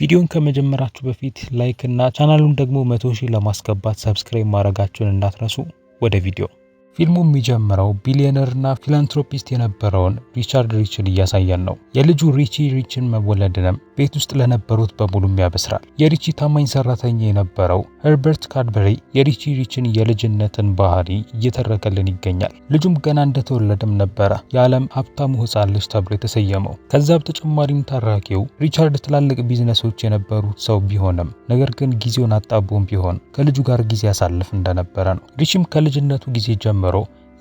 ቪዲዮን ከመጀመራችሁ በፊት ላይክ እና ቻናሉን ደግሞ 100,000 ለማስገባት ሰብስክራይብ ማድረጋችሁን እንዳትረሱ። ወደ ቪዲዮ ፊልሙ የሚጀምረው ቢሊዮነርና ፊላንትሮፒስት የነበረውን ሪቻርድ ሪችን እያሳየን ነው። የልጁ ሪቺ ሪችን መወለድንም ቤት ውስጥ ለነበሩት በሙሉም ያበስራል። የሪቺ ታማኝ ሰራተኛ የነበረው ሄርበርት ካድበሪ የሪቺ ሪችን የልጅነትን ባህሪ እየተረከልን ይገኛል። ልጁም ገና እንደተወለደም ነበረ የዓለም ሀብታሙ ሕፃን ልጅ ተብሎ የተሰየመው። ከዛ በተጨማሪም ተራኪው ሪቻርድ ትላልቅ ቢዝነሶች የነበሩት ሰው ቢሆንም ነገር ግን ጊዜውን አጣቦም ቢሆን ከልጁ ጋር ጊዜ ያሳልፍ እንደነበረ ነው። ሪቺም ከልጅነቱ ጊዜ ጀምሮ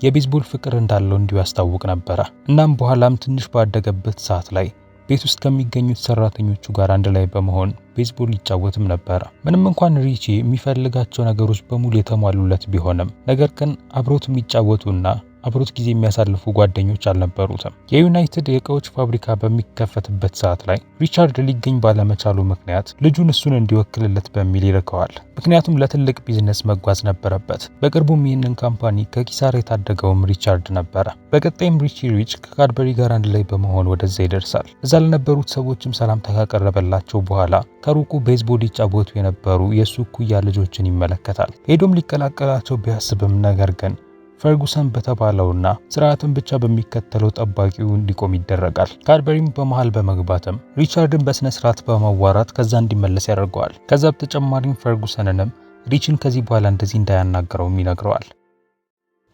የቤዝቦል ፍቅር እንዳለው እንዲሁ ያስታውቅ ነበረ። እናም በኋላም ትንሽ ባደገበት ሰዓት ላይ ቤት ውስጥ ከሚገኙት ሰራተኞቹ ጋር አንድ ላይ በመሆን ቤዝቦል ይጫወትም ነበረ። ምንም እንኳን ሪቺ የሚፈልጋቸው ነገሮች በሙሉ የተሟሉለት ቢሆንም ነገር ግን አብሮት የሚጫወቱና አብሮት ጊዜ የሚያሳልፉ ጓደኞች አልነበሩትም። የዩናይትድ የእቃዎች ፋብሪካ በሚከፈትበት ሰዓት ላይ ሪቻርድ ሊገኝ ባለመቻሉ ምክንያት ልጁን እሱን እንዲወክልለት በሚል ይልከዋል። ምክንያቱም ለትልቅ ቢዝነስ መጓዝ ነበረበት። በቅርቡም ይህንን ካምፓኒ ከኪሳራ የታደገውም ሪቻርድ ነበረ። በቀጣይም ሪቺ ሪች ከካድበሪ ጋር አንድ ላይ በመሆን ወደዛ ይደርሳል። እዛ ለነበሩት ሰዎችም ሰላምታ ካቀረበላቸው በኋላ ከሩቁ ቤዝቦል ይጫወቱ የነበሩ የሱ እኩያ ልጆችን ይመለከታል። ሄዶም ሊቀላቀላቸው ቢያስብም ነገር ግን ፈርጉሰን በተባለውና ስርዓትን ብቻ በሚከተለው ጠባቂው እንዲቆም ይደረጋል። ካድበሪም በመሃል በመግባትም ሪቻርድን በስነ ስርዓት በማዋራት ከዛ እንዲመለስ ያደርገዋል። ከዛ በተጨማሪም ፈርጉሰንንም ሪችን ከዚህ በኋላ እንደዚህ እንዳያናገረውም ይነግረዋል።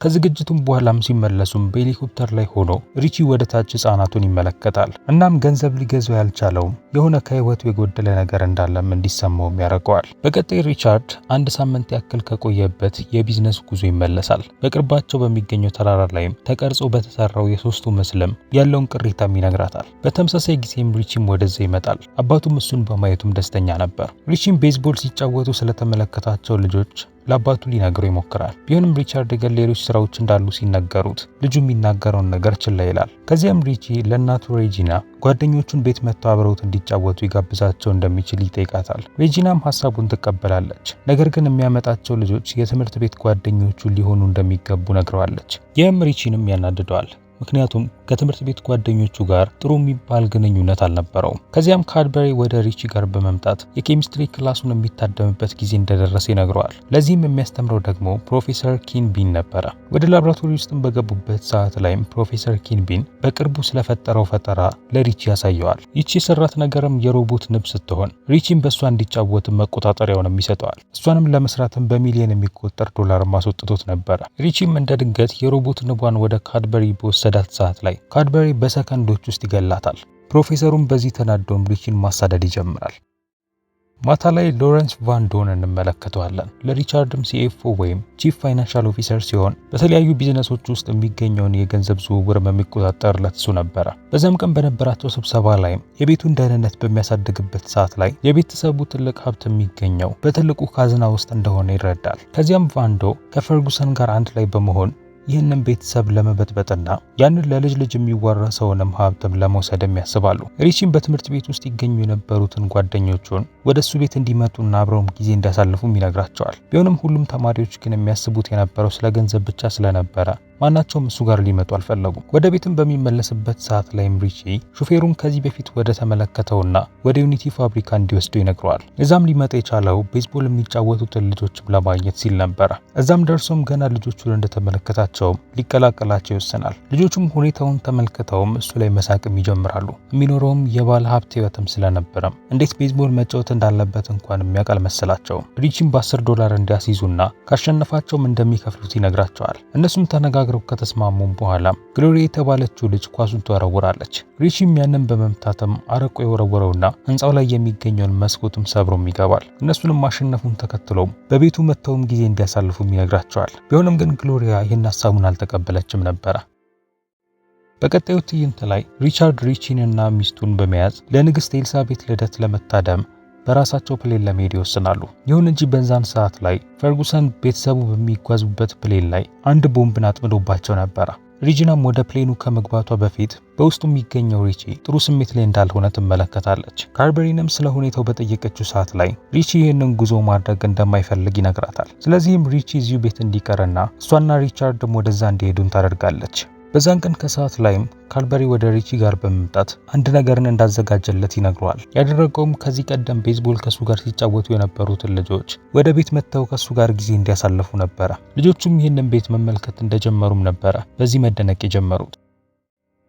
ከዝግጅቱም በኋላም ሲመለሱም በሄሊኮፕተር ላይ ሆኖ ሪቺ ወደ ታች ህፃናቱን ይመለከታል። እናም ገንዘብ ሊገዛው ያልቻለውም የሆነ ከህይወቱ የጎደለ ነገር እንዳለም እንዲሰማውም ያደርገዋል። በቀጣይ ሪቻርድ አንድ ሳምንት ያክል ከቆየበት የቢዝነስ ጉዞ ይመለሳል። በቅርባቸው በሚገኘው ተራራ ላይም ተቀርጾ በተሰራው የሶስቱ ምስልም ያለውን ቅሪታም ይነግራታል። በተመሳሳይ ጊዜም ሪቺም ወደዛ ይመጣል። አባቱም እሱን በማየቱም ደስተኛ ነበር። ሪቺም ቤዝቦል ሲጫወቱ ስለተመለከታቸው ልጆች ለአባቱ ሊነግረው ይሞክራል። ቢሆንም ሪቻርድ ግን ሌሎች ስራዎች እንዳሉ ሲነገሩት ልጁ የሚናገረውን ነገር ችላ ይላል። ከዚያም ሪቺ ለእናቱ ሬጂና ጓደኞቹን ቤት መጥተው አብረውት እንዲጫወቱ ይጋብዛቸው እንደሚችል ይጠይቃታል። ሬጂናም ሀሳቡን ትቀበላለች። ነገር ግን የሚያመጣቸው ልጆች የትምህርት ቤት ጓደኞቹ ሊሆኑ እንደሚገቡ ነግረዋለች። ይህም ሪቺንም ያናድደዋል። ምክንያቱም ከትምህርት ቤት ጓደኞቹ ጋር ጥሩ የሚባል ግንኙነት አልነበረውም። ከዚያም ካድበሪ ወደ ሪቺ ጋር በመምጣት የኬሚስትሪ ክላሱን የሚታደምበት ጊዜ እንደደረሰ ይነግረዋል። ለዚህም የሚያስተምረው ደግሞ ፕሮፌሰር ኪንቢን ነበረ። ወደ ላብራቶሪ ውስጥም በገቡበት ሰዓት ላይም ፕሮፌሰር ኪንቢን በቅርቡ ስለፈጠረው ፈጠራ ለሪቺ ያሳየዋል። ይቺ የሰራት ነገርም የሮቦት ንብ ስትሆን ሪቺም በእሷ እንዲጫወት መቆጣጠሪያውንም ይሰጠዋል። እሷንም ለመስራትም በሚሊዮን የሚቆጠር ዶላር ማስወጥቶት ነበረ። ሪቺም እንደ ድንገት የሮቦት ንቧን ወደ ካድበሪ በወሰዳት ሰዓት ላይ ካድበሪ በሰከንዶች ውስጥ ይገላታል። ፕሮፌሰሩም በዚህ ተናዶም ሪቺን ማሳደድ ይጀምራል። ማታ ላይ ሎረንስ ቫን ዶን እንመለከተዋለን። ለሪቻርድም ሲኤፍኦ ወይም ቺፍ ፋይናንሻል ኦፊሰር ሲሆን በተለያዩ ቢዝነሶች ውስጥ የሚገኘውን የገንዘብ ዝውውር የሚቆጣጠርለት እሱ ነበረ። በዛም ቀን በነበራቸው ስብሰባ ላይም የቤቱን ደህንነት በሚያሳድግበት ሰዓት ላይ የቤተሰቡ ትልቅ ሀብት የሚገኘው በትልቁ ካዝና ውስጥ እንደሆነ ይረዳል። ከዚያም ቫንዶ ከፈርጉሰን ጋር አንድ ላይ በመሆን ይህንን ቤተሰብ ለመበጥበጥና ያንን ለልጅ ልጅ የሚዋረሰውንም ሀብትም ለመውሰድም ያስባሉ። ሪቺም በትምህርት ቤት ውስጥ ይገኙ የነበሩትን ጓደኞቹን ወደ እሱ ቤት እንዲመጡና አብረውም ጊዜ እንዲያሳልፉም ይነግራቸዋል። ቢሆንም ሁሉም ተማሪዎች ግን የሚያስቡት የነበረው ስለ ገንዘብ ብቻ ስለነበረ ማናቸውም እሱ ጋር ሊመጡ አልፈለጉም። ወደ ቤትም በሚመለስበት ሰዓት ላይም ሪቺ ሹፌሩን ከዚህ በፊት ወደ ተመለከተውና ወደ ዩኒቲ ፋብሪካ እንዲወስደው ይነግረዋል። እዛም ሊመጣ የቻለው ቤዝቦል የሚጫወቱትን ልጆችም ለማግኘት ሲል ነበረ። እዛም ደርሶም ገና ልጆቹን እንደተመለከታቸውም ሊቀላቀላቸው ይወስናል። ልጆቹም ሁኔታውን ተመልክተውም እሱ ላይ መሳቅም ይጀምራሉ። የሚኖረውም የባለ ሀብት ህይወትም ስለነበረም እንዴት ቤዝቦል መጫወት እንዳለበት እንኳን የሚያውቅ አልመሰላቸውም። ሪቺም $10 እንዲያስይዙና ካሸነፋቸውም እንደሚከፍሉት ይነግራቸዋል። እነሱም ተነጋግረው ከተስማሙም በኋላ ግሎሪ የተባለችው ልጅ ኳሱን ትወረውራለች። ሪቺም ያንን በመምታትም አረቆ የወረወረውና ህንፃው ላይ የሚገኘውን መስኮትም ሰብሮም ይገባል። እነሱንም ማሸነፉን ተከትሎም በቤቱ መጥተውም ጊዜ እንዲያሳልፉም ይነግራቸዋል። ቢሆንም ግን ግሎሪያ ይህን ሀሳቡን አልተቀበለችም ነበረ። በቀጣዩ ትዕይንት ላይ ሪቻርድ ሪቺንና ሚስቱን በመያዝ ለንግስት ኤልሳቤት ልደት ለመታደም በራሳቸው ፕሌን ለመሄድ ይወስናሉ። ይሁን እንጂ በዛን ሰዓት ላይ ፈርጉሰን ቤተሰቡ በሚጓዙበት ፕሌን ላይ አንድ ቦምብን አጥምዶባቸው ነበረ። ሪጂናም ወደ ፕሌኑ ከመግባቷ በፊት በውስጡ የሚገኘው ሪቺ ጥሩ ስሜት ላይ እንዳልሆነ ትመለከታለች። ካድበሪንም ስለ ሁኔታው በጠየቀችው ሰዓት ላይ ሪቺ ይህንን ጉዞ ማድረግ እንደማይፈልግ ይነግራታል። ስለዚህም ሪቺ እዚሁ ቤት እንዲቀርና እሷና ሪቻርድም ወደዛ እንዲሄዱን ታደርጋለች። በዛን ቀን ከሰዓት ላይም ካድበሪ ወደ ሪቺ ጋር በመምጣት አንድ ነገርን እንዳዘጋጀለት ይነግረዋል። ያደረገውም ከዚህ ቀደም ቤዝቦል ከሱ ጋር ሲጫወቱ የነበሩትን ልጆች ወደ ቤት መጥተው ከሱ ጋር ጊዜ እንዲያሳልፉ ነበረ። ልጆቹም ይህንን ቤት መመልከት እንደጀመሩም ነበረ በዚህ መደነቅ የጀመሩት።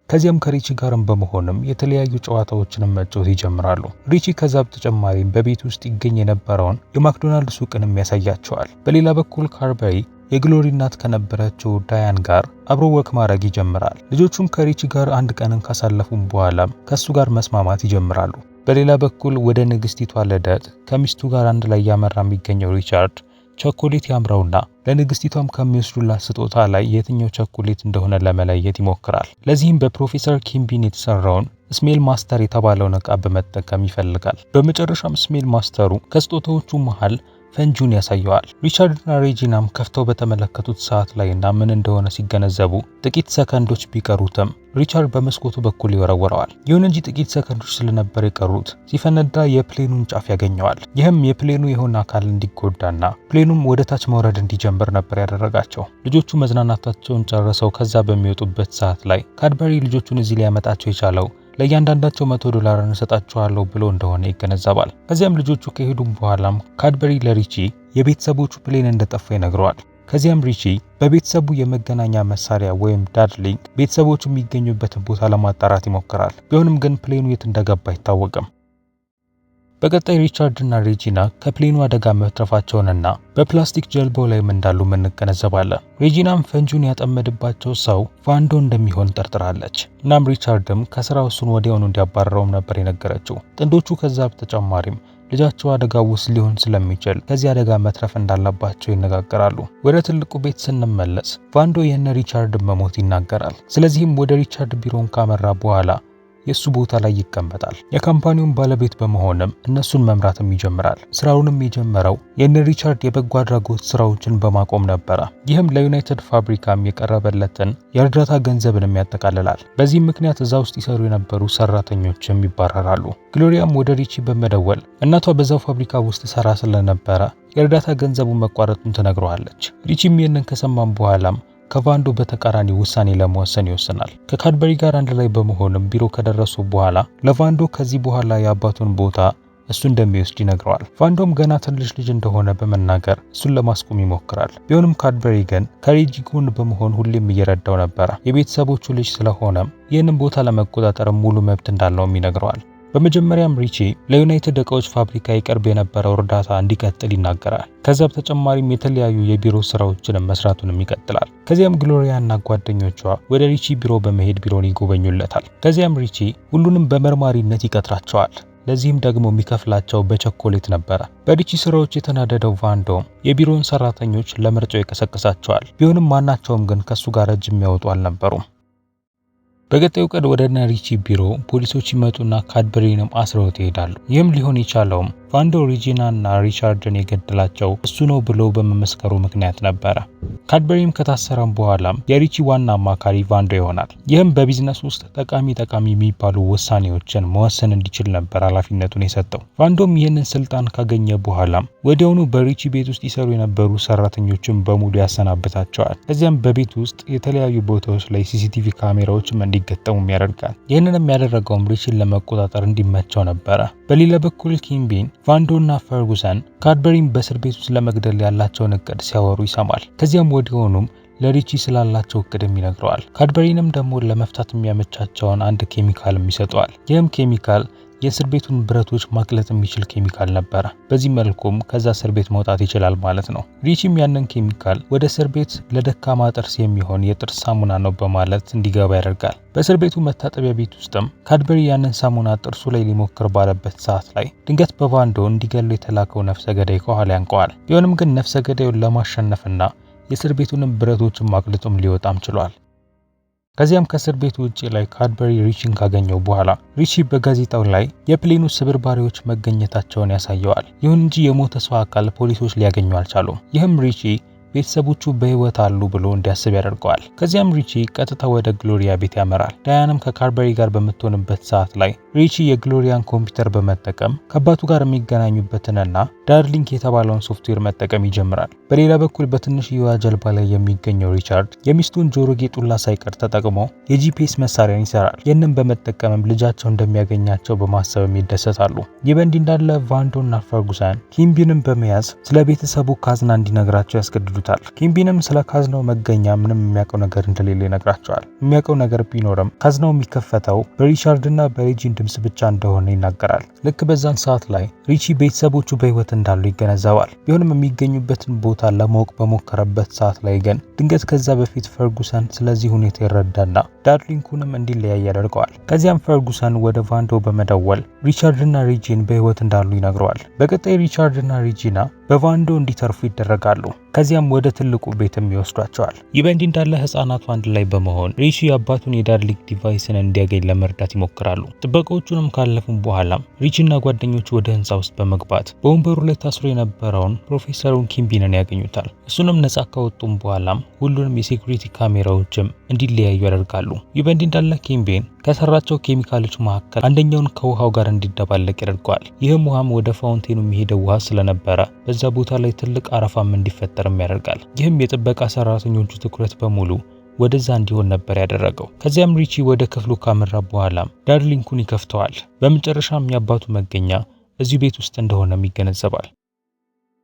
ከዚያም ከሪቺ ጋርም በመሆንም የተለያዩ ጨዋታዎችንም መጫወት ይጀምራሉ። ሪቺ ከዛ በተጨማሪም በቤት ውስጥ ይገኝ የነበረውን የማክዶናልድ ሱቅንም ያሳያቸዋል። በሌላ በኩል ካድበሪ የግሎሪ እናት ከነበረችው ዳያን ጋር አብሮ ወክ ማድረግ ይጀምራል። ልጆቹም ከሪቺ ጋር አንድ ቀንን ካሳለፉም በኋላም ከሱ ጋር መስማማት ይጀምራሉ። በሌላ በኩል ወደ ንግስቲቷ ልደት ከሚስቱ ጋር አንድ ላይ ያመራ የሚገኘው ሪቻርድ ቸኮሌት ያምረውና ለንግስቲቷም ከሚወስዱላት ስጦታ ላይ የትኛው ቸኮሌት እንደሆነ ለመለየት ይሞክራል። ለዚህም በፕሮፌሰር ኪምቢን የተሰራውን ስሜል ማስተር የተባለውን ዕቃ በመጠቀም ይፈልጋል። በመጨረሻም ስሜል ማስተሩ ከስጦታዎቹ መሃል ፈንጂውን ያሳየዋል። ሪቻርድና ሬጂናም ከፍተው በተመለከቱት ሰዓት ላይና ምን እንደሆነ ሲገነዘቡ ጥቂት ሰከንዶች ቢቀሩትም ሪቻርድ በመስኮቱ በኩል ይወረወረዋል። ይሁን እንጂ ጥቂት ሰከንዶች ስለነበር የቀሩት ሲፈነዳ የፕሌኑን ጫፍ ያገኘዋል። ይህም የፕሌኑ የሆነ አካል እንዲጎዳና ፕሌኑም ወደ ታች መውረድ እንዲጀምር ነበር ያደረጋቸው። ልጆቹ መዝናናታቸውን ጨርሰው ከዛ በሚወጡበት ሰዓት ላይ ካድበሪ ልጆቹን እዚህ ሊያመጣቸው የቻለው ለእያንዳንዳቸው $100 እንሰጣቸዋለሁ ብሎ እንደሆነ ይገነዘባል። ከዚያም ልጆቹ ከሄዱም በኋላም ካድበሪ ለሪቺ የቤተሰቦቹ ፕሌን እንደጠፋ ይነግረዋል። ከዚያም ሪቺ በቤተሰቡ የመገናኛ መሳሪያ ወይም ዳድሊንክ ቤተሰቦቹ የሚገኙበትን ቦታ ለማጣራት ይሞክራል። ቢሆንም ግን ፕሌኑ የት እንደገባ አይታወቅም። በቀጣይ ሪቻርድ እና ሬጂና ከፕሌኑ አደጋ መትረፋቸውንና በፕላስቲክ ጀልባው ላይም እንዳሉ እንገነዘባለን። ሬጂናም ፈንጂውን ያጠመድባቸው ሰው ቫንዶ እንደሚሆን ጠርጥራለች። እናም ሪቻርድም ከስራው እሱን ወዲያውኑ እንዲያባረረውም ነበር የነገረችው። ጥንዶቹ ከዛ በተጨማሪም ልጃቸው አደጋ ውስጥ ሊሆን ስለሚችል ከዚህ አደጋ መትረፍ እንዳለባቸው ይነጋገራሉ። ወደ ትልቁ ቤት ስንመለስ ቫንዶ የነ ሪቻርድ መሞት ይናገራል። ስለዚህም ወደ ሪቻርድ ቢሮን ካመራ በኋላ የሱ ቦታ ላይ ይቀመጣል። የካምፓኒውን ባለቤት በመሆንም እነሱን መምራትም ይጀምራል። ስራውንም የጀመረው የነ ሪቻርድ የበጎ አድራጎት ስራዎችን በማቆም ነበረ። ይህም ለዩናይትድ ፋብሪካም የቀረበለትን የእርዳታ ገንዘብንም ያጠቃልላል። በዚህም ምክንያት እዛ ውስጥ ይሰሩ የነበሩ ሰራተኞችም ይባረራሉ። ግሎሪያም ወደ ሪቺ በመደወል እናቷ በዛው ፋብሪካ ውስጥ ሰራ ስለነበረ የእርዳታ ገንዘቡ መቋረጡን ትነግረዋለች። ሪቺም ይህንን ከሰማም በኋላም ከቫንዶ በተቃራኒ ውሳኔ ለመወሰን ይወስናል። ከካድበሪ ጋር አንድ ላይ በመሆንም ቢሮ ከደረሱ በኋላ ለቫንዶ ከዚህ በኋላ የአባቱን ቦታ እሱ እንደሚወስድ ይነግረዋል። ቫንዶም ገና ትንሽ ልጅ እንደሆነ በመናገር እሱን ለማስቆም ይሞክራል። ቢሆንም ካድበሪ ግን ከሬጂ ጎን በመሆን ሁሌም እየረዳው ነበረ። የቤተሰቦቹ ልጅ ስለሆነም ይህንን ቦታ ለመቆጣጠር ሙሉ መብት እንዳለውም ይነግረዋል። በመጀመሪያም ሪቺ ለዩናይትድ እቃዎች ፋብሪካ ይቀርብ የነበረው እርዳታ እንዲቀጥል ይናገራል። ከዛ በተጨማሪም የተለያዩ የቢሮ ስራዎችን መስራቱንም ይቀጥላል። ከዚያም ግሎሪያና ጓደኞቿ ወደ ሪቺ ቢሮ በመሄድ ቢሮን ይጎበኙለታል። ከዚያም ሪቺ ሁሉንም በመርማሪነት ይቀጥራቸዋል። ለዚህም ደግሞ የሚከፍላቸው በቸኮሌት ነበረ። በሪቺ ስራዎች የተናደደው ቫንዶም የቢሮውን ሰራተኞች ለምርጫው ይቀሰቅሳቸዋል። ቢሆንም ማናቸውም ግን ከሱ ጋር እጅ የሚያወጡ አልነበሩም። በቀጣዩ ቀን ወደ ሪቺ ቢሮ ፖሊሶች ይመጡና ካድበሪንም አስረውት ይሄዳሉ። ይህም ሊሆን የቻለውም ቫንዶ ሬጂናና ሪቻርድን የገደላቸው እሱ ነው ብሎ በመመስከሩ ምክንያት ነበረ። ካድበሪም ከታሰረም በኋላም የሪቺ ዋና አማካሪ ቫንዶ ይሆናል። ይህም በቢዝነስ ውስጥ ጠቃሚ የሚባሉ ውሳኔዎችን መወሰን እንዲችል ነበር ኃላፊነቱን የሰጠው። ቫንዶም ይህንን ስልጣን ካገኘ በኋላም ወዲያውኑ በሪቺ ቤት ውስጥ ይሰሩ የነበሩ ሰራተኞችን በሙሉ ያሰናብታቸዋል። ከዚያም በቤት ውስጥ የተለያዩ ቦታዎች ላይ ሲሲቲቪ ካሜራዎችም እንዲገጠሙም ያደርጋል። ይህንንም ያደረገውም ሪቺን ለመቆጣጠር እንዲመቸው ነበረ። በሌላ በኩል ኪምቢን ቫንዶና ፈርጉሰን ካድበሪን በእስር ቤት ውስጥ ለመግደል ያላቸውን እቅድ ሲያወሩ ይሰማል። ከዚያም ወዲያውኑም ለሪቺ ስላላቸው እቅድም ይነግረዋል። ካድበሪንም ደግሞ ለመፍታት የሚያመቻቸውን አንድ ኬሚካልም ይሰጠዋል። ይህም ኬሚካል የእስር ቤቱን ብረቶች ማቅለጥ የሚችል ኬሚካል ነበረ። በዚህ መልኩም ከዛ እስር ቤት መውጣት ይችላል ማለት ነው። ሪቺም ያንን ኬሚካል ወደ እስር ቤት ለደካማ ጥርስ የሚሆን የጥርስ ሳሙና ነው በማለት እንዲገባ ያደርጋል። በእስር ቤቱ መታጠቢያ ቤት ውስጥም ካድበሪ ያንን ሳሙና ጥርሱ ላይ ሊሞክር ባለበት ሰዓት ላይ ድንገት በቫንዶ እንዲገሉ የተላከው ነፍሰ ገዳይ ከኋላ ያንቀዋል። ቢሆንም ግን ነፍሰ ገዳዩን ለማሸነፍና የእስር ቤቱንም ብረቶችን ማቅለጡም ሊወጣም ችሏል። ከዚያም ከእስር ቤቱ ውጪ ላይ ካድበሪ ሪቺን ካገኘው በኋላ ሪቺ በጋዜጣው ላይ የፕሌኑ ስብርባሪዎች መገኘታቸውን ያሳየዋል። ይሁን እንጂ የሞተ ሰው አካል ፖሊሶች ሊያገኙ አልቻሉም። ይህም ሪቺ ቤተሰቦቹ በህይወት አሉ ብሎ እንዲያስብ ያደርገዋል። ከዚያም ሪቺ ቀጥታ ወደ ግሎሪያ ቤት ያመራል። ዳያንም ከካድበሪ ጋር በምትሆንበት ሰዓት ላይ ሪቺ የግሎሪያን ኮምፒውተር በመጠቀም ከአባቱ ጋር የሚገናኙበትንና ዳርሊንክ የተባለውን ሶፍትዌር መጠቀም ይጀምራል። በሌላ በኩል በትንሽዬዋ ጀልባ ላይ የሚገኘው ሪቻርድ የሚስቱን ጆሮ ጌጡላ ሳይቀር ተጠቅሞ የጂፒኤስ መሳሪያን ይሰራል። ይህንን በመጠቀምም ልጃቸው እንደሚያገኛቸው በማሰብ ይደሰታሉ። ይህ በእንዲህ እንዳለ ቫንዶና ፈርጉሰን ኪምቢንም በመያዝ ስለ ቤተሰቡ ካዝና እንዲነግራቸው ያስገድዱታል። ኪምቢንም ስለ ካዝናው መገኛ ምንም የሚያውቀው ነገር እንደሌለ ይነግራቸዋል። የሚያውቀው ነገር ቢኖርም ካዝናው የሚከፈተው በሪቻርድና በሬጂን ድምጽ ብቻ እንደሆነ ይናገራል። ልክ በዛን ሰዓት ላይ ሪቺ ቤተሰቦቹ በህይወት እንዳሉ ይገነዘባል። ቢሆንም የሚገኙበትን ቦታ ለማወቅ በሞከረበት ሰዓት ላይ ግን ድንገት ከዛ በፊት ፈርጉሰን ስለዚህ ሁኔታ ይረዳና ዳርሊንኩንም እንዲለያይ ያደርገዋል። ከዚያም ፈርጉሰን ወደ ቫንዶ በመደወል ሪቻርድና ሬጂን በህይወት እንዳሉ ይነግረዋል። በቀጣይ ሪቻርድና ሬጂና በቫንዶ እንዲተርፉ ይደረጋሉ። ከዚያም ወደ ትልቁ ቤትም ይወስዷቸዋል። ይህ በእንዲህ እንዳለ ህፃናቱ አንድ ላይ በመሆን ሪቺ አባቱን የዳርሊንክ ዲቫይስን እንዲያገኝ ለመርዳት ይሞክራሉ። ጥበቃዎቹንም ካለፉም በኋላም ሪቺና ጓደኞቹ ወደ ህንፃ ውስጥ በመግባት በወንበሩ ላይ ታስሮ የነበረውን ፕሮፌሰሩን ኪምቢንን ያገኙታል። እሱንም ነፃ ካወጡም በኋላም ሁሉንም የሴኩሪቲ ካሜራዎችም እንዲለያዩ ያደርጋሉ። ይህ በእንዲህ እንዳለ ኪምቢን ከሰራቸው ኬሚካሎች መካከል አንደኛውን ከውሃው ጋር እንዲደባለቅ ያደርገዋል። ይህም ውሃም ወደ ፋውንቴኑ የሚሄደው ውሃ ስለነበረ በዛ ቦታ ላይ ትልቅ አረፋም እንዲፈጠርም ያደርጋል። ይህም የጥበቃ ሰራተኞቹ ትኩረት በሙሉ ወደዛ እንዲሆን ነበር ያደረገው። ከዚያም ሪቺ ወደ ክፍሉ ካመራ በኋላም ዳርሊንኩን ይከፍተዋል። በመጨረሻም የአባቱ መገኛ እዚህ ቤት ውስጥ እንደሆነም ይገነዘባል።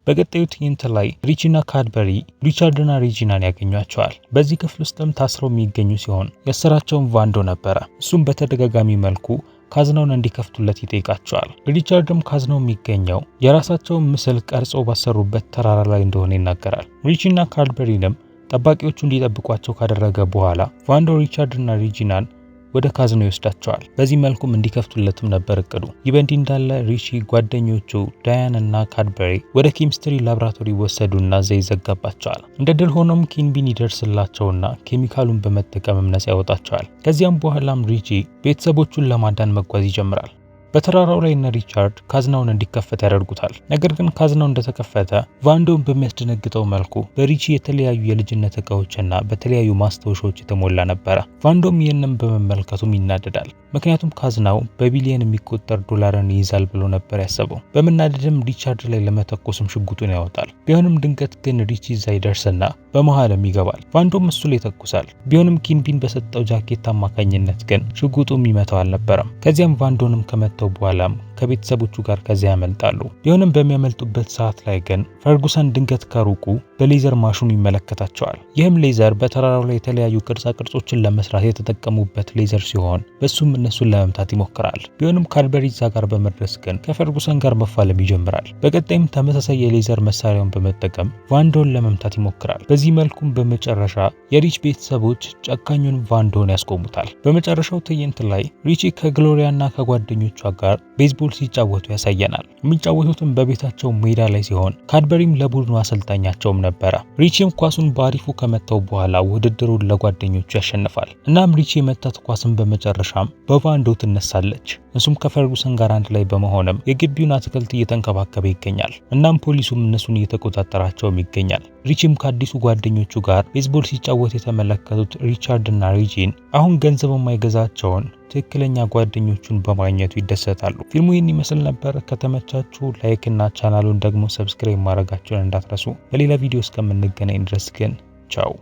በቀጣዩ ትዕይንት ላይ ሪቺና ካድበሪ ሪቻርድና ሬጂናን ያገኟቸዋል። በዚህ ክፍል ውስጥም ታስረው የሚገኙ ሲሆን ያሰራቸውን ቫንዶ ነበረ። እሱም በተደጋጋሚ መልኩ ካዝናውን እንዲከፍቱለት ይጠይቃቸዋል። ሪቻርድም ካዝናው የሚገኘው የራሳቸውን ምስል ቀርጾ ባሰሩበት ተራራ ላይ እንደሆነ ይናገራል። ሪቺና ካድበሪንም ጠባቂዎቹ እንዲጠብቋቸው ካደረገ በኋላ ቫንዶ ሪቻርድና ሬጂናን ወደ ካዝናው ይወስዳቸዋል። በዚህ መልኩም እንዲከፍቱለትም ነበር እቅዱ። ይህ በእንዲህ እንዳለ ሪቺ ጓደኞቹ ዳያን እና ካድበሪ ወደ ኬሚስትሪ ላብራቶሪ ወሰዱና እዛ ይዘጋባቸዋል። እንደ ድል ሆኖም ኪንቢን ይደርስላቸውና ኬሚካሉን በመጠቀም ነፃ ያወጣቸዋል። ከዚያም በኋላም ሪቺ ቤተሰቦቹን ለማዳን መጓዝ ይጀምራል። በተራራው ላይ እና ሪቻርድ ካዝናውን እንዲከፈት ያደርጉታል። ነገር ግን ካዝናው እንደተከፈተ ቫንዶን በሚያስደነግጠው መልኩ በሪቺ የተለያዩ የልጅነት እቃዎችና በተለያዩ ማስታወሻዎች የተሞላ ነበረ። ቫንዶም ይህንን በመመልከቱም ይናደዳል። ምክንያቱም ካዝናው በቢሊየን የሚቆጠር ዶላርን ይይዛል ብሎ ነበር ያሰበው። በመናደድም ሪቻርድ ላይ ለመተኮስም ሽጉጡን ያወጣል። ቢሆንም ድንገት ግን ሪቺ እዛ ይደርስና በመሃልም ይገባል። ቫንዶም እሱ ላይ ይተኩሳል። ቢሆንም ኪንቢን በሰጠው ጃኬት አማካኝነት ግን ሽጉጡም ይመታው አልነበረም። ከዚያም ቫንዶንም ከመታው በኋላም ከቤተሰቦቹ ጋር ከዚያ ያመልጣሉ። ቢሆንም በሚያመልጡበት ሰዓት ላይ ግን ፈርጉሰን ድንገት ከሩቁ በሌዘር ማሽኑ ይመለከታቸዋል። ይህም ሌዘር በተራራው ላይ የተለያዩ ቅርጻ ቅርጾችን ለመስራት የተጠቀሙበት ሌዘር ሲሆን በሱም እነሱን ለመምታት ይሞክራል። ቢሆንም ካድበሪ እዛ ጋር በመድረስ ግን ከፈርጉሰን ጋር መፋለም ይጀምራል። በቀጣይም ተመሳሳይ የሌዘር መሳሪያውን በመጠቀም ቫንዶን ለመምታት ይሞክራል። በዚህ መልኩም በመጨረሻ የሪች ቤተሰቦች ጨካኙን ቫንዶን ያስቆሙታል። በመጨረሻው ትዕይንት ላይ ሪቺ ከግሎሪያና ከጓደኞቿ ጋር ቤዝቦል ሲጫወቱ ያሳየናል። የሚጫወቱትም በቤታቸው ሜዳ ላይ ሲሆን ካድበሪም ለቡድኑ አሰልጣኛቸውም ነበረ። ሪቺም ኳሱን በአሪፉ ከመታው በኋላ ውድድሩን ለጓደኞቹ ያሸንፋል። እናም ሪቺ የመታት ኳስን በመጨረሻም በቫንዶ ትነሳለች። እሱም ከፈርጉሰን ጋር አንድ ላይ በመሆንም የግቢውን አትክልት እየተንከባከበ ይገኛል። እናም ፖሊሱም እነሱን እየተቆጣጠራቸውም ይገኛል። ሪቺም ከአዲሱ ጓደኞቹ ጋር ቤዝቦል ሲጫወት የተመለከቱት ሪቻርድ እና ሬጂን አሁን ገንዘብ የማይገዛቸውን ትክክለኛ ጓደኞቹን በማግኘቱ ይደሰታሉ። ፊልሙ ይህን ይመስል ነበር። ከተመቻችሁ ላይክ እና ቻናሉን ደግሞ ሰብስክራይብ ማድረጋችሁን እንዳትረሱ። በሌላ ቪዲዮ እስከምንገናኝ ድረስ ግን ቻው።